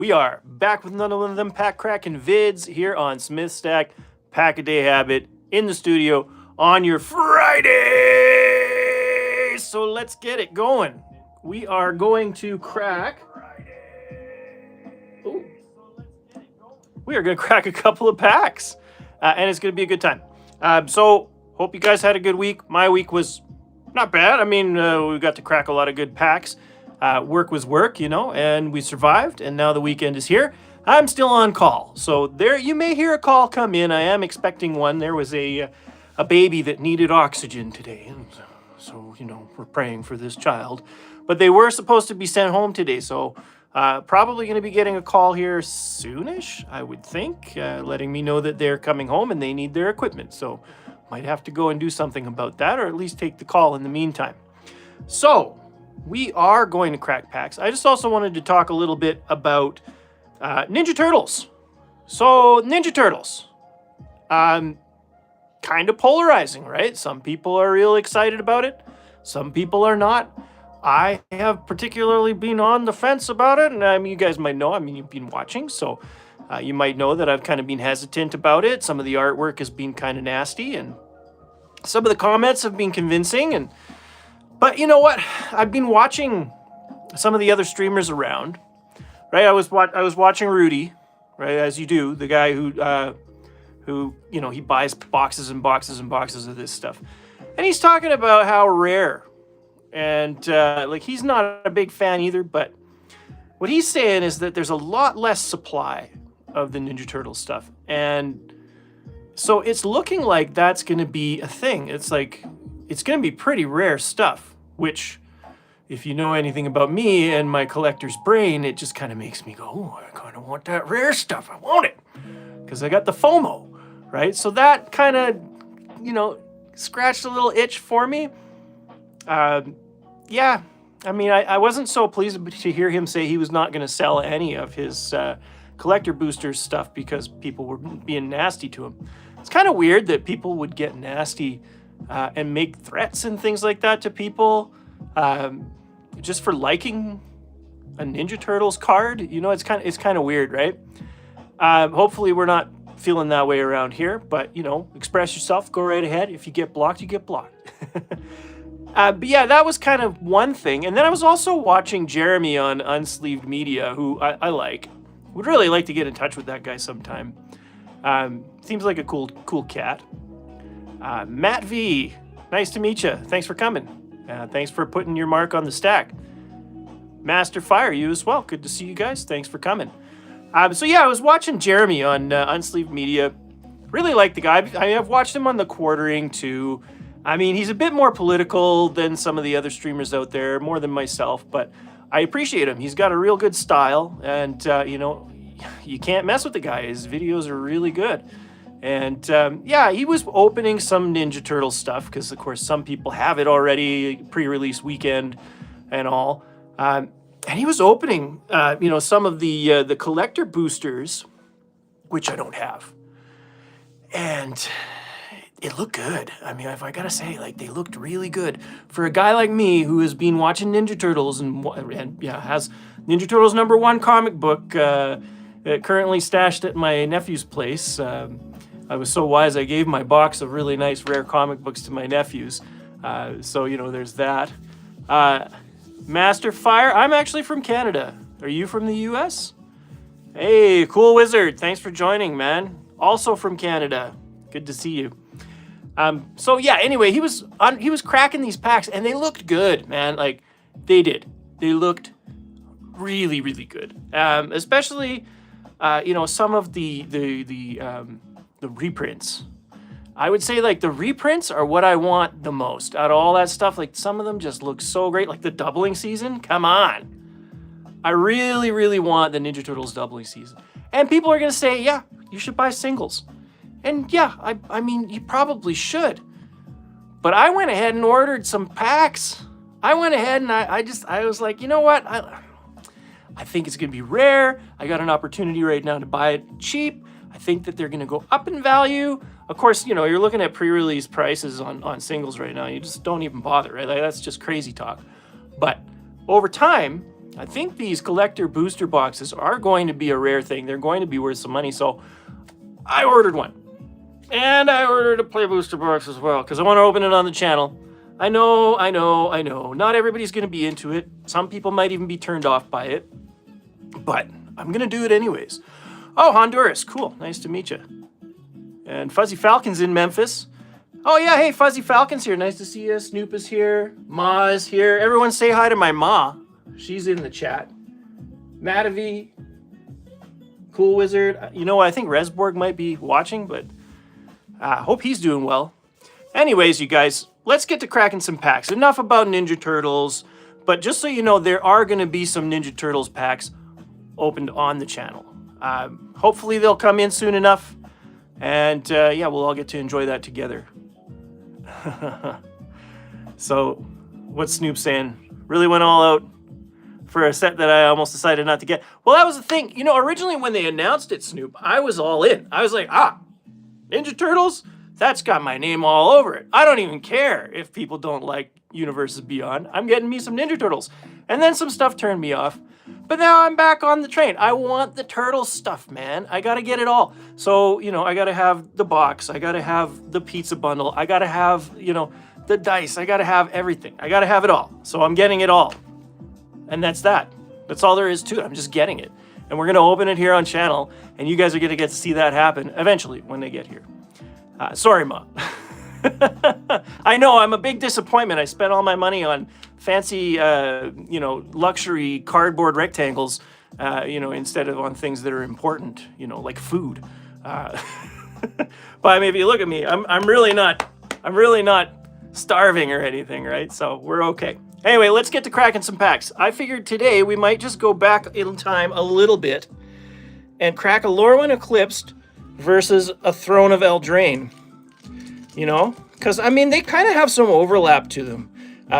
We are back with another one of them pack cracking vids here on Smith Stack Pack a Day Habit in the studio on your Friday. So let's get it going. We are going to crack. Ooh. We are going to crack a couple of packs, and it's going to be a good time. So hope you guys had a good week. My week was not bad. I mean, we got to crack a lot of good packs. Work was work, you know, and we survived, and now the weekend is here. I'm still on call, so there you may hear a call come in. I am expecting one. There was a baby that needed oxygen today, and so, you know, we're praying for this child. But they were supposed to be sent home today, so probably going to be getting a call here soonish, I would think, letting me know that they're coming home and they need their equipment. So might have to go and do something about that, or at least take the call in the meantime. So we are going to crack packs. I just also wanted to talk a little bit about Ninja Turtles. So Ninja Turtles, kind of polarizing, right? Some people are real excited about it. Some people are not. I have particularly been on the fence about it, and I mean, you guys might know, I mean, you've been watching, so you might know that I've kind of been hesitant about it. Some of the artwork has been kind of nasty, and some of the comments have been convincing, but you know what? I've been watching some of the other streamers around, right? I was watching Rudy, right, as you do, the guy who you know, he buys boxes and boxes and boxes of this stuff, and he's talking about how rare. And like, he's not a big fan either, but what he's saying is that there's a lot less supply of the Ninja Turtle stuff. And so it's looking like that's going to be a thing. It's like, it's going to be pretty rare stuff, which, if you know anything about me and my collector's brain, it just kind of makes me go, oh, I kind of want that rare stuff. I want it because I got the FOMO, right? So that kind of, you know, scratched a little itch for me. Yeah, I mean, I wasn't so pleased to hear him say he was not going to sell any of his collector boosters stuff because people were being nasty to him. It's kind of weird that people would get nasty and make threats and things like that to people just for liking a Ninja Turtles card. You know, it's kind of weird, right? Hopefully we're not feeling that way around here, but, you know, express yourself, go right ahead. If you get blocked, you get blocked. But yeah, that was kind of one thing. And then I was also watching Jeremy on Unsleeved Media, who I like. Would really like to get in touch with that guy sometime. Seems like a cool cat. Matt V, nice to meet you. Thanks for coming. Thanks for putting your mark on the stack. Master Fire, you as well. Good to see you guys. Thanks for coming. So yeah, I was watching Jeremy on Unsleeved Media. Really like the guy. I've watched him on the Quartering too. I mean, he's a bit more political than some of the other streamers out there, more than myself, but I appreciate him. He's got a real good style, and, you know, you can't mess with the guy. His videos are really good. And, yeah, he was opening some Ninja Turtle stuff, because, of course, some people have it already, pre-release weekend and all. And he was opening, you know, some of the collector boosters, which I don't have. And it looked good. I mean, if I gotta say, like, they looked really good for a guy like me who has been watching Ninja Turtles and yeah, has Ninja Turtles #1 comic book currently stashed at my nephew's place. I was so wise, I gave my box of really nice rare comic books to my nephews. So, you know, there's that. Master Fire, I'm actually from Canada. Are you from the US? Hey, Cool Wizard, thanks for joining, man. Also from Canada. Good to see you. So yeah, anyway, he was cracking these packs and they looked good, man. Like, they did. They looked really, really good. Especially, you know, some of the reprints. I would say, like, the reprints are what I want the most out of all that stuff. Like, some of them just look so great. Like the doubling season, come on. I really, really want the Ninja Turtles doubling season. And people are gonna say, yeah, you should buy singles. And yeah, I mean, you probably should. But I went ahead and ordered some packs. I went ahead and I was like, you know what? I think it's going to be rare. I got an opportunity right now to buy it cheap. I think that they're going to go up in value. Of course, you know, you're looking at pre-release prices on singles right now. You just don't even bother, right? Like, that's just crazy talk. But over time, I think these collector booster boxes are going to be a rare thing. They're going to be worth some money, so I ordered one. And I ordered a play booster box as well, because I want to open it on the channel. I know. Not everybody's going to be into it. Some people might even be turned off by it. But I'm going to do it anyways. Oh, Honduras. Cool. Nice to meet you. And Fuzzy Falcon's in Memphis. Oh, yeah. Hey, Fuzzy Falcon's here. Nice to see you. Snoop is here. Ma is here. Everyone say hi to my ma. She's in the chat. Matavi. Cool Wizard. You know, I think Resborg might be watching, but I hope he's doing well. Anyways, you guys, let's get to cracking some packs. Enough about Ninja Turtles. But just so you know, there are going to be some Ninja Turtles packs opened on the channel. Hopefully they'll come in soon enough. And yeah, we'll all get to enjoy that together. So, what's Snoop saying? Really went all out for a set that I almost decided not to get. Well, that was the thing. You know, originally when they announced it, Snoop, I was all in. I was like, Ninja Turtles? That's got my name all over it. I don't even care if people don't like Universes Beyond. I'm getting me some Ninja Turtles. And then some stuff turned me off. But now I'm back on the train. I want the Turtles stuff, man. I gotta get it all. So, you know, I gotta have the box. I gotta have the pizza bundle. I gotta have, you know, the dice. I gotta have everything. I gotta have it all. So I'm getting it all. And that's that. That's all there is to it. I'm just getting it. And we're gonna open it here on channel. And you guys are gonna get to see that happen eventually when they get here. Sorry, Ma. I know, I'm a big disappointment. I spent all my money on fancy, you know, luxury cardboard rectangles, you know, instead of on things that are important, you know, like food. But I mean, if you look at me, I'm really not starving or anything, right? So we're okay. Anyway, let's get to cracking some packs. I figured today we might just go back in time a little bit and crack a Lorwyn Eclipsed versus a Throne of Eldraine. You know, because I mean, they kind of have some overlap to them.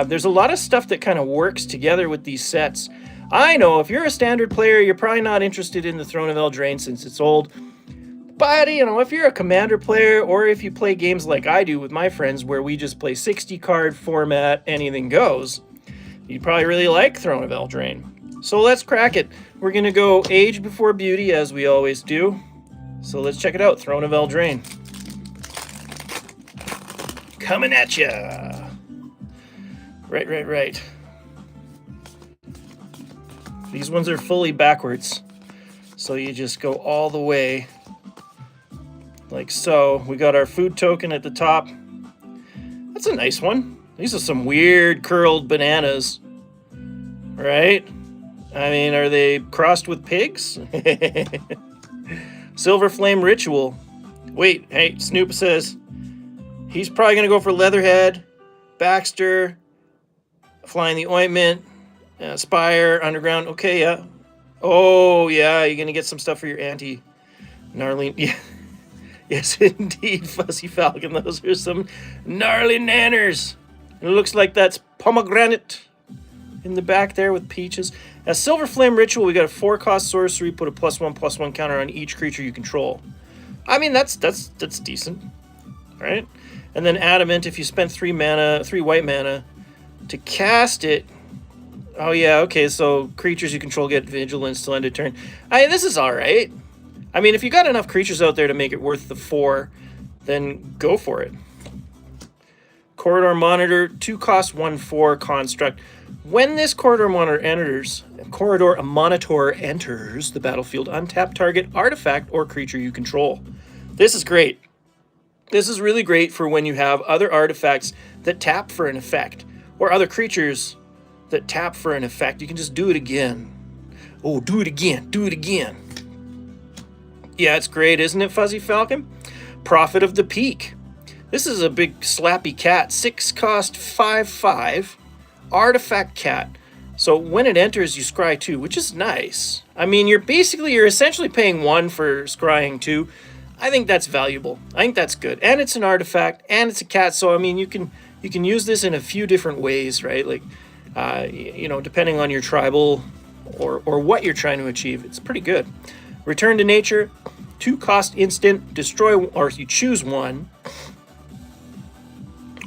There's a lot of stuff that kind of works together with these sets. I know if you're a standard player, you're probably not interested in the Throne of Eldraine since it's old. But, you know, if you're a commander player or if you play games like I do with my friends where we just play 60 card format, anything goes, you'd probably really like Throne of Eldraine. So let's crack it. We're going to go age before beauty as we always do. So let's check it out, Throne of Eldraine. Coming at ya. Right. These ones are fully backwards. So you just go all the way. Like so. We got our food token at the top. That's a nice one. These are some weird curled bananas. Right? I mean, are they crossed with pigs? Silver Flame Ritual. Wait, hey, Snoop says he's probably going to go for Leatherhead, Baxter, Flying the Ointment, Spire, Underground. Okay, yeah. Oh, yeah, you're going to get some stuff for your auntie. Gnarly. Yeah. Yes, indeed, Fuzzy Falcon. Those are some gnarly nanners. It looks like that's pomegranate in the back there with peaches. Now, Silver Flame Ritual, we got a 4-cost sorcery, put a +1/+1 counter on each creature you control. I mean, that's decent, right? And then Adamant, if you spent 3 white mana to cast it. Oh yeah, okay, so creatures you control get vigilance till end of turn. This is all right. I mean, if you got enough creatures out there to make it worth the 4, then go for it. Corridor Monitor, 2-cost 1/4 construct. When this Corridor Monitor enters the battlefield, untap target artifact or creature you control. This is great. This is really great for when you have other artifacts that tap for an effect, or other creatures that tap for an effect. You can just do it again. Oh, do it again. Yeah, it's great, isn't it, Fuzzy Falcon? Prophet of the Peak. This is a big slappy cat. 6-cost 5/5 artifact cat. So when it enters, you scry 2, which is nice. I mean, you're essentially paying 1 for scrying 2. I think that's valuable. I think that's good. And it's an artifact, and it's a cat, so I mean, you can use this in a few different ways, right? Like, you know, depending on your tribal or what you're trying to achieve, it's pretty good. Return to Nature, 2-cost instant, destroy, or you choose 1.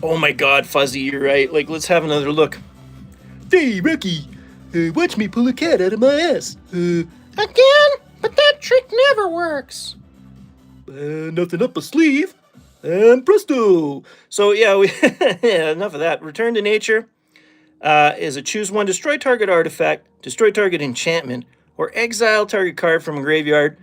Oh my God, Fuzzy, you're right. Like, let's have another look. Hey, Ricky, Watch me pull a cat out of my ass. Again? But that trick never works. Nothing up a sleeve. And presto. So yeah, yeah, enough of that. Return to nature is a choose one, destroy target artifact, destroy target enchantment, or exile target card from a graveyard.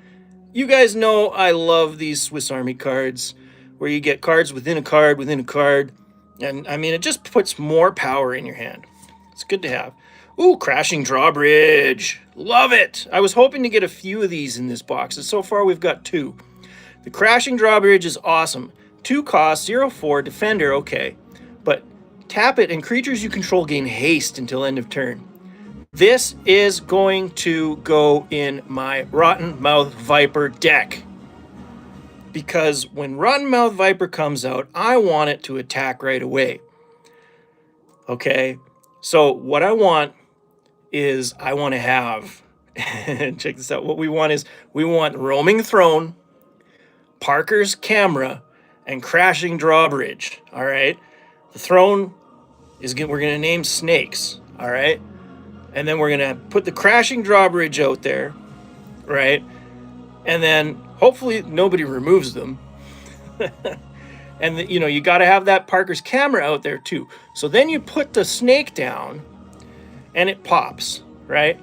You guys know I love these Swiss Army cards, where you get cards within a card within a card. And I mean, it just puts more power in your hand. It's good to have. Ooh, Crashing Drawbridge. Love it. I was hoping to get a few of these in this box, and so far we've got 2. The Crashing Drawbridge is awesome. 2 cost, 0/4, defender, okay. But tap it and creatures you control gain haste until end of turn. This is going to go in my Rotten Mouth Viper deck. Because when Rotten Mouth Viper comes out, I want it to attack right away. Okay, so what I want is I want to have, check this out, what we want is we want Roaming Throne, Parker's Camera, and Crashing Drawbridge, all right? The throne is we're going to name Snakes, all right? And then we're going to put the Crashing Drawbridge out there, right? And then hopefully nobody removes them. And you got to have that Parker's Camera out there too. So then you put the snake down and it pops, right?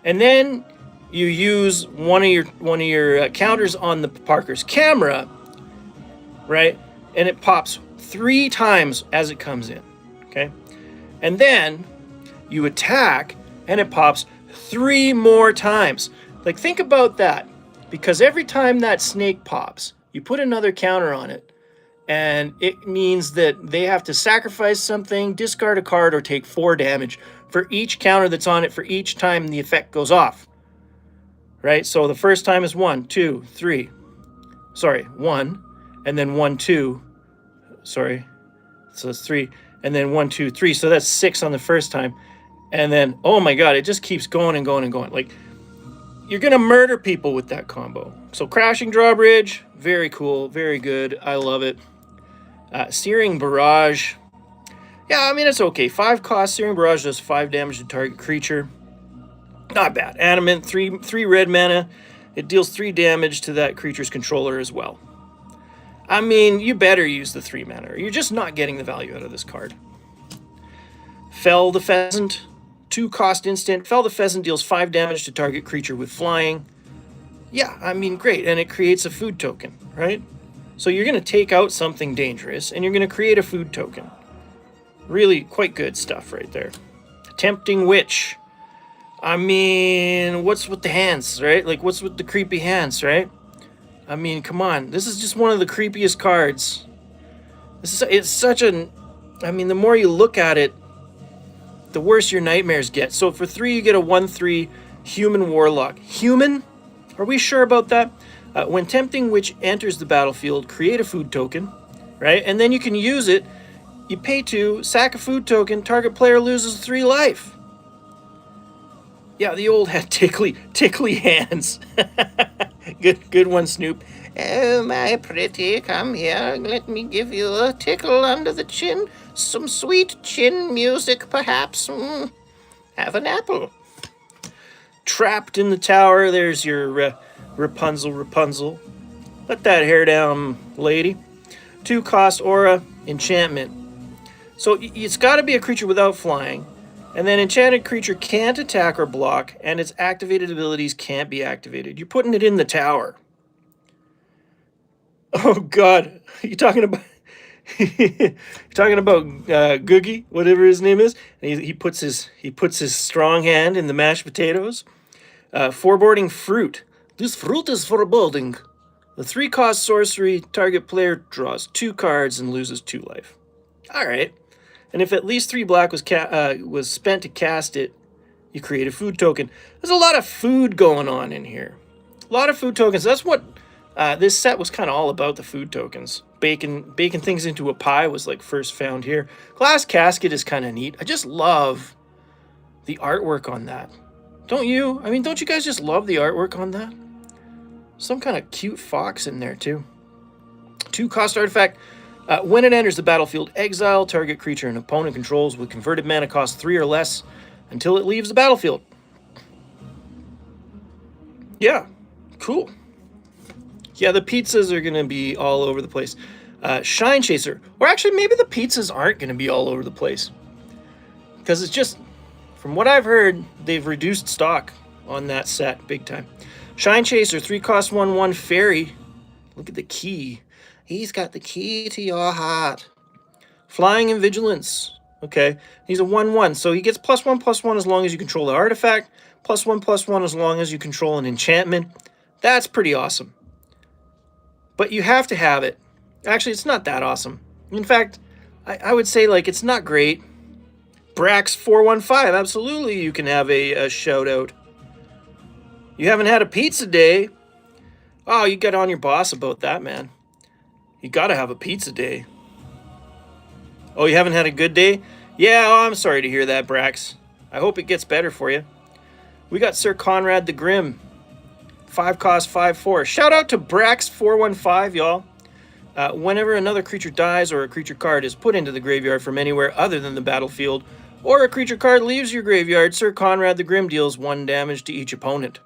And then you use one of your counters on the Parker's Camera, right? And it pops 3 times as it comes in, okay? And then you attack and it pops 3 more times. Like, think about that. Because every time that snake pops, you put another counter on it, and it means that they have to sacrifice something, discard a card, or take 4 damage for each counter that's on it for each time the effect goes off. Right? So the first time is 1, 2, 3. Sorry, 1, and then 1, 2. Sorry. So it's 3, and then 1, 2, 3. So that's 6 on the first time. And then, oh my God, it just keeps going and going and going. Like, you're going to murder people with that combo. So Crashing Drawbridge, very cool, very good. I love it. Searing Barrage. Yeah, I mean, it's okay. 5 cost. Searing Barrage does 5 damage to target creature. Not bad. Animate, 3 red mana. It deals 3 damage to that creature's controller as well. I mean, you better use the 3 mana, or you're just not getting the value out of this card. Fell the Pheasant. 2 cost instant. Fell the Pheasant deals 5 damage to target creature with flying. Yeah, I mean, great. And it creates a food token, right? So you're going to take out something dangerous, and you're going to create a food token. Really quite good stuff right there. Tempting Witch. I mean, what's with the hands, right? Like, what's with the creepy hands, right? I mean, come on. This is just one of the creepiest cards. It's such an... I mean, the more you look at it, the worse your nightmares get. So for 3, you get a 1/3 Human Warlock. Human? Are we sure about that? When Tempting Witch enters the battlefield, create a food token, right? And then you can use it. You pay 2, sack a food token, target player loses 3 life. Yeah, the old had tickly hands. Good one, Snoop. Oh, my pretty, come here. Let me give you a tickle under the chin. Some sweet chin music, perhaps. Have an apple. Trapped in the Tower. There's your Rapunzel. Let that hair down, lady. 2 cost aura, enchantment. So it's got to be a creature without flying. And then enchanted creature can't attack or block, and its activated abilities can't be activated. You're putting it in the tower. Oh God, you talking about Googie, whatever his name is. And he puts his strong hand in the mashed potatoes. Foreboding Fruit. This fruit is foreboding. The 3 cost sorcery, target player draws 2 cards and loses 2 life. All right. And if at least 3 black was spent to cast it, you create a food token. There's a lot of food going on in here. A lot of food tokens. That's what this set was kind of all about, the food tokens. Baking things into a pie was like first found here. Glass Casket is kind of neat. I just love the artwork on that. Don't you? I mean, don't you guys just love the artwork on that? Some kind of cute fox in there too. 2 cost artifact. When it enters the battlefield, exile target creature an opponent controls with converted mana cost 3 or less. until it leaves the battlefield. Yeah, cool. Yeah, the pizzas are going to be all over the place. Shine Chaser. Or actually, maybe the pizzas aren't going to be all over the place. Because it's just, from what I've heard, they've reduced stock on that set big time. Shine Chaser, 3-cost 1/1 fairy. Look at the key. He's got the key to your heart. Flying and Vigilance. Okay, he's a 1/1, so he gets +1/+1 as long as you control the artifact, +1/+1 as long as you control an enchantment. That's pretty awesome. But you have to have it. Actually, it's not that awesome. In fact, I would say, like, it's not great. Brax 415, absolutely you can have a shout out. You haven't had a pizza day. Oh, you got on your boss about that, man. You gotta have a pizza day. Oh, you haven't had a good day? Yeah, oh, I'm sorry to hear that, Brax. I hope it gets better for you. We got Sir Conrad the Grim. 5-cost 5/4. Shout out to Brax 415, y'all. Whenever another creature dies or a creature card is put into the graveyard from anywhere other than the battlefield, or a creature card leaves your graveyard, Sir Conrad the Grim deals 1 damage to each opponent.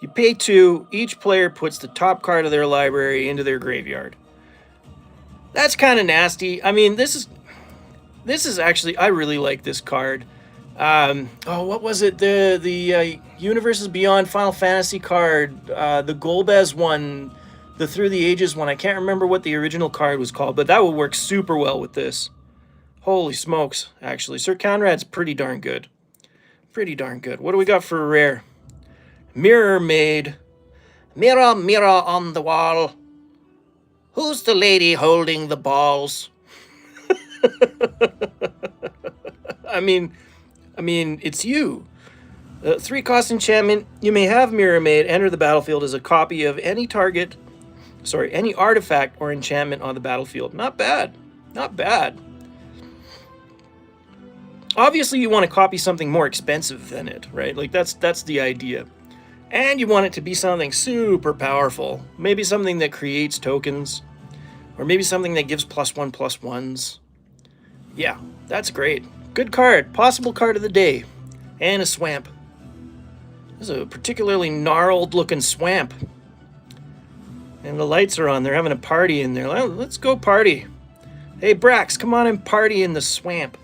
You pay 2, each player puts the top card of their library into their graveyard. That's kind of nasty. I mean, this is actually, I really like this card. What was it? The Universes Beyond Final Fantasy card, the Golbez one, the Through the Ages one. I can't remember what the original card was called, but that would work super well with this. Holy smokes, actually. Sir Conrad's pretty darn good. Pretty darn good. What do we got for a rare? Mirror Maid. Mirror, mirror on the wall. Who's the lady holding the balls? I mean, it's you. 3-cost enchantment. You may have Mirror Maid enter the battlefield as a copy of any artifact or enchantment on the battlefield. Not bad. Not bad. Obviously, you want to copy something more expensive than it, right? Like, that's the idea. And you want it to be something super powerful. Maybe something that creates tokens. Or maybe something that gives +1/+1s. Yeah, that's great. Good card. Possible card of the day. And a swamp. This is a particularly gnarled looking swamp. And the lights are on. They're having a party in there. Let's go party. Hey, Brax, come on and party in the swamp.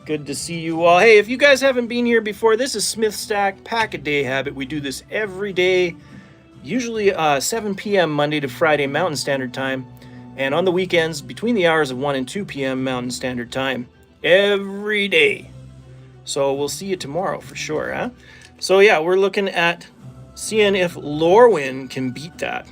Good to see you all. Hey, if you guys haven't been here before, this is Smith Stack Pack a Day Habit. We do this every day, usually 7 p.m. Monday to Friday Mountain Standard Time, and on the weekends between the hours of 1 and 2 p.m. Mountain Standard Time, every day. So we'll see you tomorrow for sure, huh? So yeah, we're looking at seeing if Lorwyn can beat that.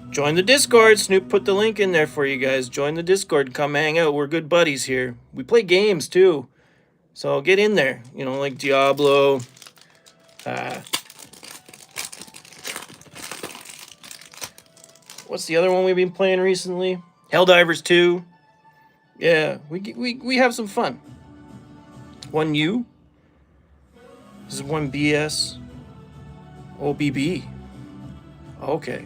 Join the Discord. Snoop put the link in there for you guys. Join the Discord. Come hang out. We're good buddies here. We play games too. So get in there. You know, like Diablo. What's the other one we've been playing recently? Helldivers 2. Yeah, we have some fun. 1U. This is 1BS. OBB. Okay.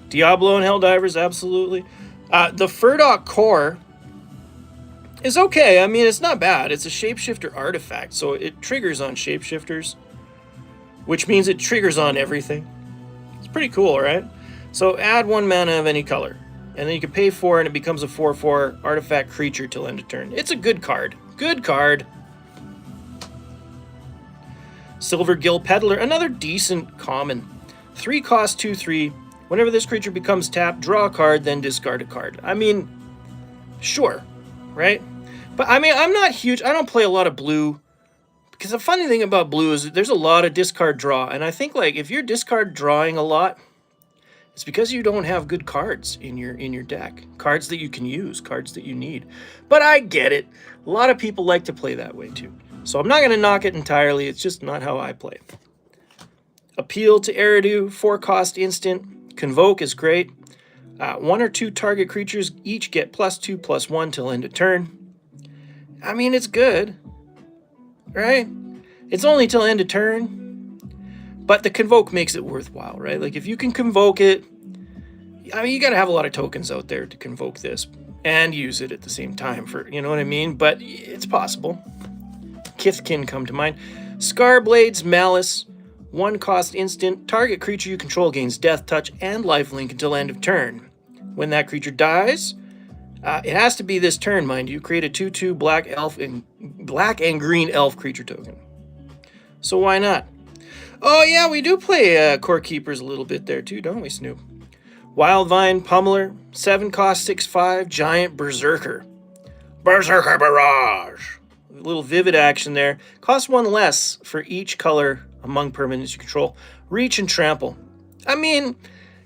Diablo and Helldivers, absolutely. The Furdock Core is okay. I mean, it's not bad. It's a shapeshifter artifact, so it triggers on shapeshifters, which means it triggers on everything. It's pretty cool, right? So add 1 mana of any color, and then you can pay 4, and it becomes a 4/4 artifact creature till end of turn. It's a good card. Good card. Silver Gill Peddler, another decent common. 3-cost 2/3. Whenever this creature becomes tapped, draw a card, then discard a card. I mean, sure, right? But I mean, I'm not huge. I don't play a lot of blue. Because the funny thing about blue is that there's a lot of discard draw. And I think, like, if you're discard drawing a lot, it's because you don't have good cards in your deck. Cards that you can use, cards that you need. But I get it. A lot of people like to play that way too. So I'm not going to knock it entirely. It's just not how I play. Appeal to Eridu, 4-cost instant. Convoke is great. 1 or 2 target creatures each get +2/+1 till end of turn. I mean, it's good, right? It's only till end of turn, but the Convoke makes it worthwhile, right? Like, if you can Convoke it, I mean, you got to have a lot of tokens out there to convoke this and use it at the same time for, you know what I mean? But it's possible. Kithkin come to mind. Scarblade's Malice. 1 cost instant. Target creature you control gains death touch and lifelink until end of turn. When that creature dies, it has to be this turn, mind you. Create a 2/2 black and green elf creature token. So why not? Oh yeah, we do play Core Keepers a little bit there too, don't we, Snoop? Wildvine Pummeler, 7 cost 6/5, Giant Berserker. Berserker Barrage! A little vivid action there. Costs 1 less for each color among permanents you control. Reach and Trample. I mean,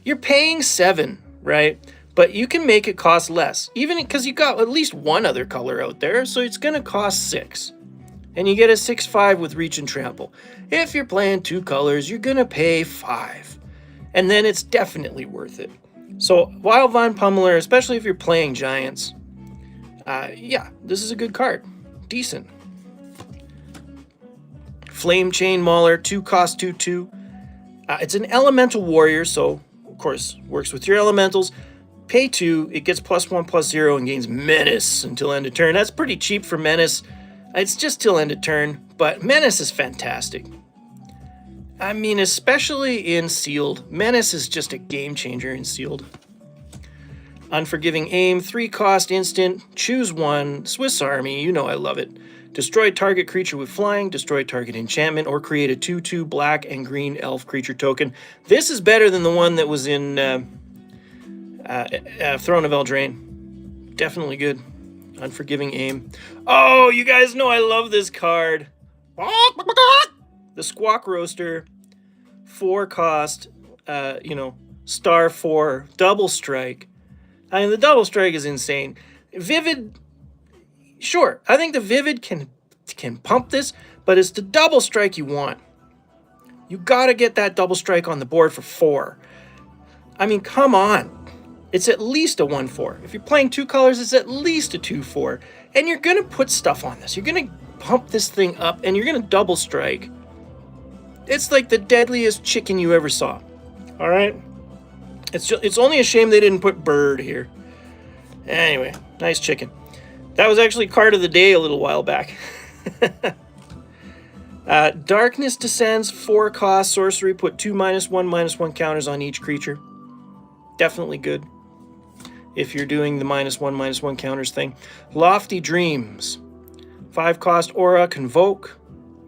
you're paying 7, right? But you can make it cost less, even because you got at least one other color out there, so it's going to cost 6. And you get a 6/5 with Reach and Trample. If you're playing 2 colors, you're going to pay 5. And then it's definitely worth it. So Wildvine Pummeler, especially if you're playing Giants, yeah, this is a good card. Decent. Flame Chain Mauler, 2 cost 2/2. It's an elemental warrior, so of course works with your elementals. Pay 2, it gets +1/+0 and gains Menace until end of turn. That's pretty cheap for Menace. It's just till end of turn, but Menace is fantastic. I mean, especially in Sealed. Menace is just a game changer in Sealed. Unforgiving Aim, 3 cost instant, choose 1, Swiss Army, you know I love it. Destroy target creature with flying, destroy target enchantment, or create a 2/2 black and green elf creature token. This is better than the one that was in Throne of Eldraine. Definitely good. Unforgiving Aim. Oh, you guys know I love this card. The Squawk Roaster, 4 cost, star 4, double strike. I mean, the double strike is insane. Vivid, sure, I think the Vivid can pump this, but it's the double strike you want. You gotta get that double strike on the board for 4. I mean, come on. It's at least a 1/4. If you're playing 2 colors, it's at least a 2/4. And you're gonna put stuff on this. You're gonna pump this thing up, and you're gonna double strike. It's like the deadliest chicken you ever saw. All right? It's only a shame they didn't put bird here. Anyway, nice chicken. That was actually card of the day a little while back. Darkness Descends, 4 cost sorcery. Put 2 -1/-1 counters on each creature. Definitely good if you're doing the -1/-1 counters thing. Lofty Dreams, 5 cost aura, Convoke.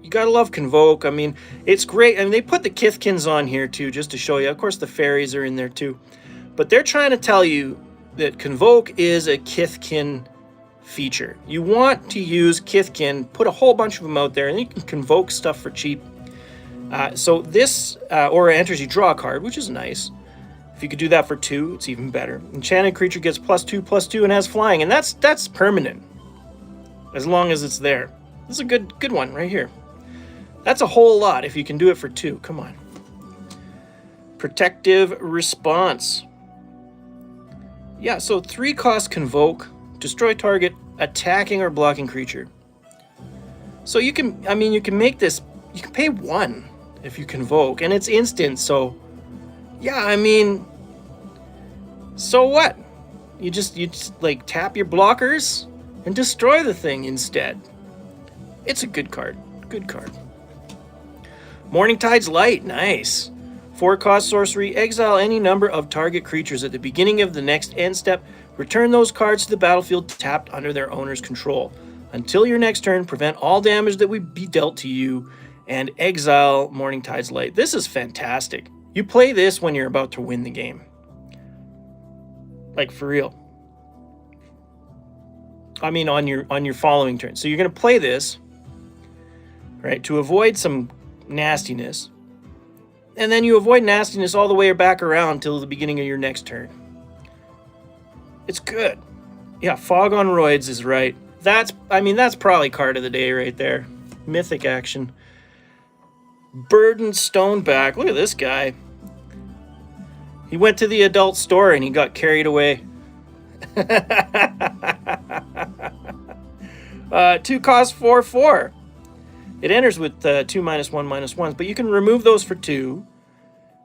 You gotta love Convoke. I mean, it's great. I mean, they put the Kithkins on here too, just to show you. Of course, the fairies are in there too. But they're trying to tell you that Convoke is a Kithkin feature. You want to use Kithkin, put a whole bunch of them out there, and you can convoke stuff for cheap. So this aura enters, you draw a card, which is nice. If you could do that for 2, it's even better. Enchanted creature gets +2/+2 and has flying, and that's permanent, as long as it's there. This is a good one right here. That's a whole lot if you can do it for 2. Come on. Protective Response. Yeah, so 3 cost Convoke. Destroy target attacking or blocking creature. So you can make this, you can pay 1 if you Convoke, and it's instant, so yeah, I mean, so what? You just like tap your blockers and destroy the thing instead. It's a good card. Good card. Morningtide's Light, nice. 4 cost sorcery, exile any number of target creatures at the beginning of the next end step. Return those cards to the battlefield tapped under their owner's control. Until your next turn, prevent all damage that would be dealt to you, and exile Morningtide's Light. This is fantastic. You play this when you're about to win the game. Like, for real. I mean, on your following turn. So you're going to play this, right, to avoid some nastiness. And then you avoid nastiness all the way back around till the beginning of your next turn. It's good. Yeah, Fog on Roids is right. That's probably card of the day right there. Mythic action. Burdened Stoneback. Look at this guy. He went to the adult store and he got carried away. 2 cost 4/4. It enters with 2 -1/-1s, but you can remove those for 2.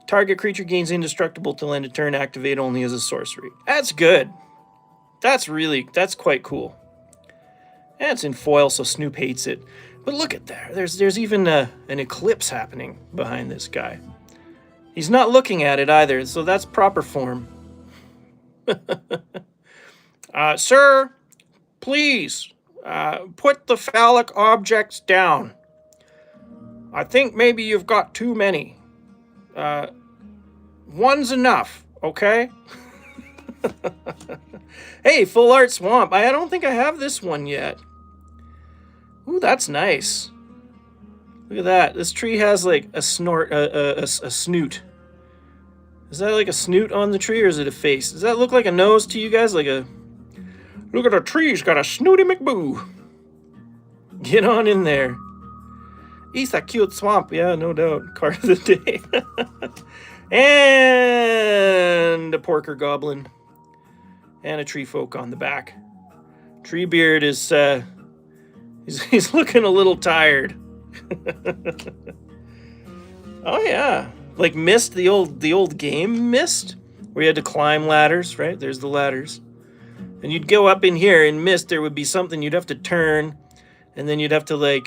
Target creature gains indestructible till end of turn, activate only as a sorcery. That's good. That's quite cool. And it's in foil, so Snoop hates it. But look at there. There's even an eclipse happening behind this guy. He's not looking at it either, so that's proper form. Sir, please, put the phallic objects down. I think maybe you've got too many. One's enough, okay? Hey, Full Art Swamp. I don't think I have this one yet. Ooh, that's nice. Look at that. This tree has like a snoot. Is that like a snoot on the tree, or is it a face? Does that look like a nose to you guys? Like a... Look at the tree's got a snooty McBoo. Get on in there. It's a cute swamp. Yeah, no doubt. Card of the day. And a porker goblin. And a tree folk on the back. Treebeard is, he's looking a little tired. Oh yeah. Like Myst, the old game Myst, where you had to climb ladders, right? There's the ladders. And you'd go up in here in Myst, there would be something you'd have to turn, and then you'd have to like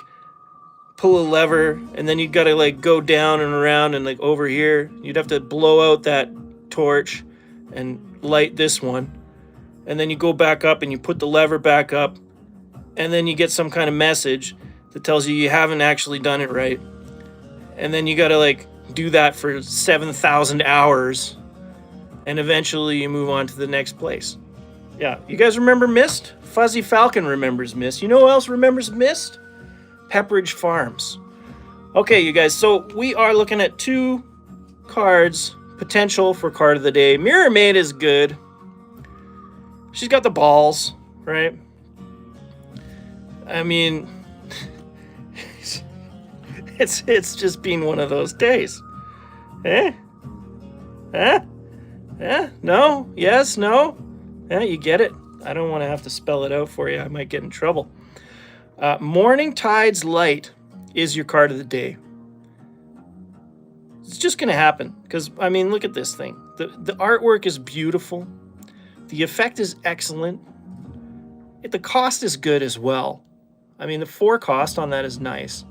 pull a lever, and then you'd gotta like go down and around, and like over here, you'd have to blow out that torch and light this one. And then you go back up and you put the lever back up, and then you get some kind of message that tells you haven't actually done it right. And then you gotta like do that for 7,000 hours, and eventually you move on to the next place. Yeah, you guys remember Myst? Fuzzy Falcon remembers Myst. You know who else remembers Myst? Pepperidge Farms. Okay, you guys, so we are looking at 2 cards, potential for card of the day. Mirror Maid is good. She's got the balls, right? I mean, it's just been one of those days. Eh? Eh? Eh? No? Yes? No? Yeah, you get it. I don't want to have to spell it out for you. I might get in trouble. Morningtide's Light is your card of the day. It's just going to happen because, I mean, look at this thing. The artwork is beautiful. The effect is excellent. The cost is good as well. I mean, the 4 cost on that is nice.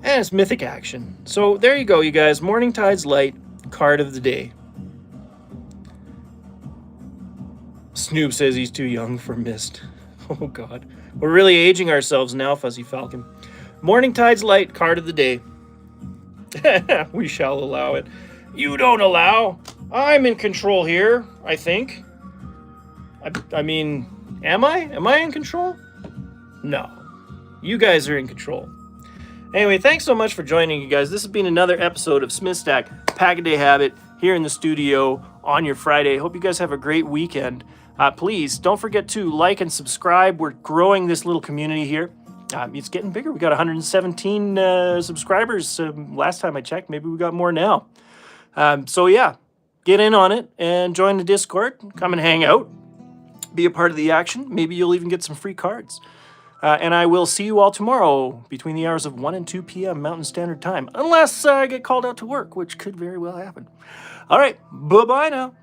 And it's mythic action. So there you go, you guys. Morningtide's Light, card of the day. Snoop says he's too young for Myst. Oh, God. We're really aging ourselves now, Fuzzy Falcon. Morningtide's Light, card of the day. We shall allow it. You don't allow. I'm in control here, I think. I mean, am I? Am I in control? No. You guys are in control. Anyway, thanks so much for joining, you guys. This has been another episode of Smith Stack Pack-A-Day Habit here in the studio on your Friday. Hope you guys have a great weekend. Please don't forget to like and subscribe. We're growing this little community here. It's getting bigger. We got 117 subscribers last time I checked. Maybe we got more now. So yeah, get in on it and join the Discord. Come and hang out. Be a part of the action. Maybe you'll even get some free cards. And I will see you all tomorrow between the hours of 1 and 2 p.m. Mountain Standard Time. Unless I get called out to work, which could very well happen. All right, bye-bye now.